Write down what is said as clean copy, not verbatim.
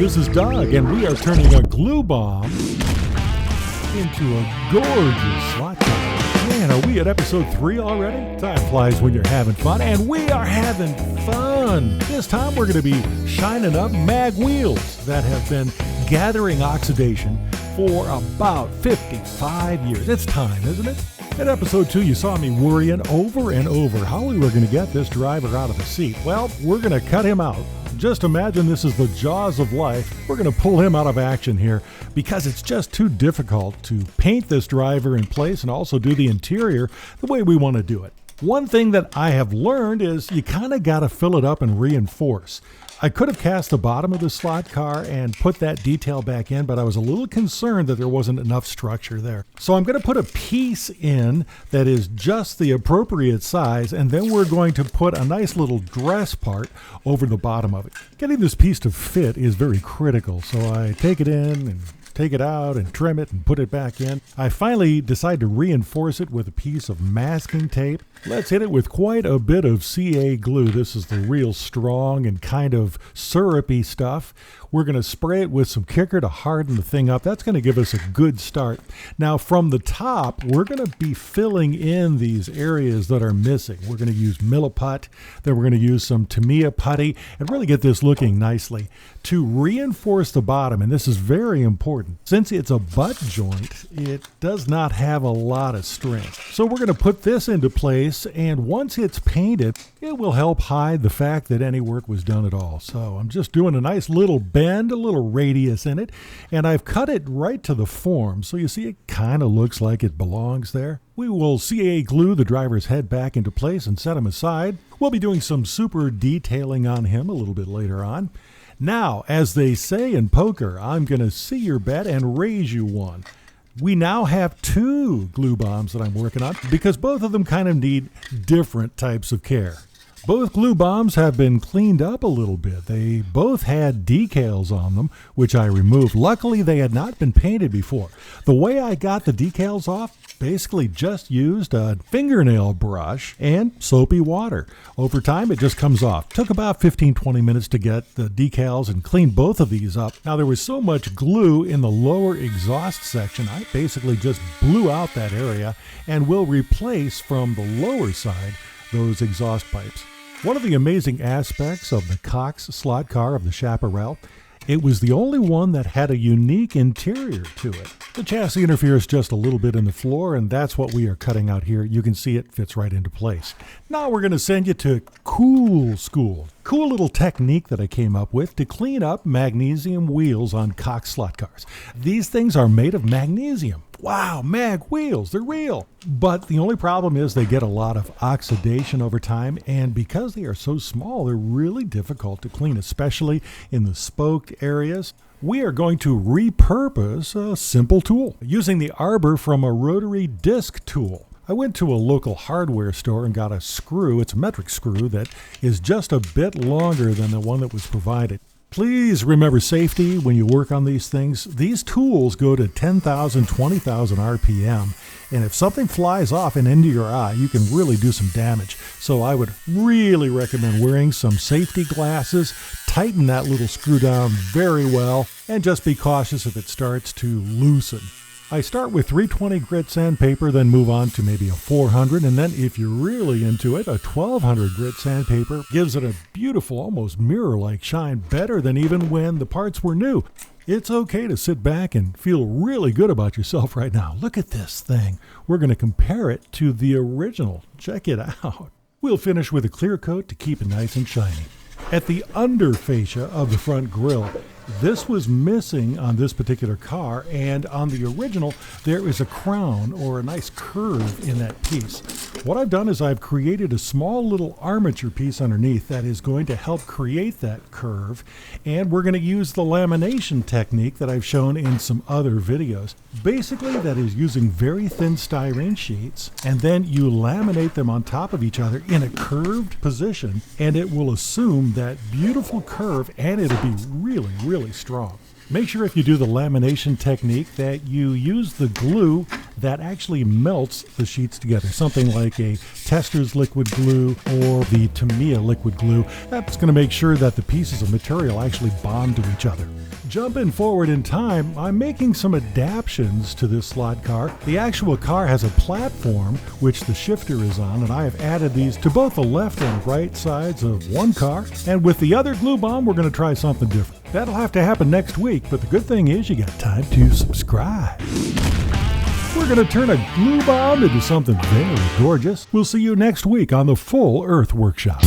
this is Doug, and we are turning a glue bomb into a gorgeous slot car. Man, are we at episode 3 already? Time flies when you're having fun, and we are having fun. This time we're going to be shining up mag wheels that have been gathering oxidation for about 55 years. It's time, isn't it? In episode 2, you saw me worrying over and over how we were going to get this driver out of the seat. Well, we're going to cut him out. Just imagine this is the jaws of life. We're going to pull him out of action here because it's just too difficult to paint this driver in place and also do the interior the way we want to do it. One thing that I have learned is you kind of got to fill it up and reinforce. I could have cast the bottom of the slot car and put that detail back in, but I was a little concerned that there wasn't enough structure there. So I'm going to put a piece in that is just the appropriate size, and then we're going to put a nice little dress part over the bottom of it. Getting this piece to fit is very critical, so I take it in and take it out and trim it and put it back in. I finally decide to reinforce it with a piece of masking tape. Let's hit it with quite a bit of CA glue. This is the real strong and kind of syrupy stuff. We're going to spray it with some kicker to harden the thing up. That's going to give us a good start. Now from the top, we're going to be filling in these areas that are missing. We're going to use Milliput, then we're going to use some Tamiya putty and really get this looking nicely. To reinforce the bottom, and this is very important, since it's a butt joint, it does not have a lot of strength. So we're going to put this into place, and once it's painted, it will help hide the fact that any work was done at all. So I'm just doing a nice little bend, a little radius in it, and I've cut it right to the form, so you see it kind of looks like it belongs there. We will CA glue the driver's head back into place and set him aside. We'll be doing some super detailing on him a little bit later on. Now, as they say in poker, I'm going to see your bet and raise you one. We now have 2 glue bombs that I'm working on because both of them kind of need different types of care. Both glue bombs have been cleaned up a little bit. They both had decals on them, which I removed. Luckily, they had not been painted before. The way I got the decals off, basically just used a fingernail brush and soapy water. Over time, it just comes off. Took about 15-20 minutes to get the decals and clean both of these up. Now, there was so much glue in the lower exhaust section, I basically just blew out that area and will replace from the lower side those exhaust pipes. One of the amazing aspects of the Cox slot car of the Chaparral, it was the only one that had a unique interior to it. The chassis interferes just a little bit in the floor, and that's what we are cutting out here. You can see it fits right into place. Now we're going to send you to Cool School. Cool little technique that I came up with to clean up magnesium wheels on Cox slot cars. These things are made of magnesium. Wow, mag wheels, they're real. But the only problem is they get a lot of oxidation over time, and because they are so small, they're really difficult to clean, especially in the spoked areas. We are going to repurpose a simple tool using the arbor from a rotary disc tool. I went to a local hardware store and got a screw. It's a metric screw that is just a bit longer than the one that was provided. Please remember safety when you work on these things. These tools go to 10,000, 20,000 RPM, and if something flies off and into your eye, you can really do some damage. So I would really recommend wearing some safety glasses, tighten that little screw down very well, and just be cautious if it starts to loosen. I start with 320 grit sandpaper, then move on to maybe a 400, and then if you're really into it, a 1200 grit sandpaper gives it a beautiful, almost mirror-like shine, better than even when the parts were new. It's okay to sit back and feel really good about yourself right now. Look at this thing. We're going to compare it to the original. Check it out. We'll finish with a clear coat to keep it nice and shiny. At the under fascia of the front grille, this was missing on this particular car, and on the original there is a crown or a nice curve in that piece. What I've done is I've created a small little armature piece underneath that is going to help create that curve, and we're going to use the lamination technique that I've shown in some other videos. Basically, that is using very thin styrene sheets, and then you laminate them on top of each other in a curved position, and it will assume that beautiful curve, and it'll be really strong. Make sure if you do the lamination technique that you use the glue that actually melts the sheets together. Something like a Tester's liquid glue or the Tamiya liquid glue. That's going to make sure that the pieces of material actually bond to each other. Jumping forward in time, I'm making some adaptations to this slot car. The actual car has a platform which the shifter is on, and I have added these to both the left and right sides of one car. And with the other glue bomb, we're going to try something different. That'll have to happen next week, but the good thing is you got time to subscribe. We're going to turn a glue bomb into something very gorgeous. We'll see you next week on the Full Earth Workshop.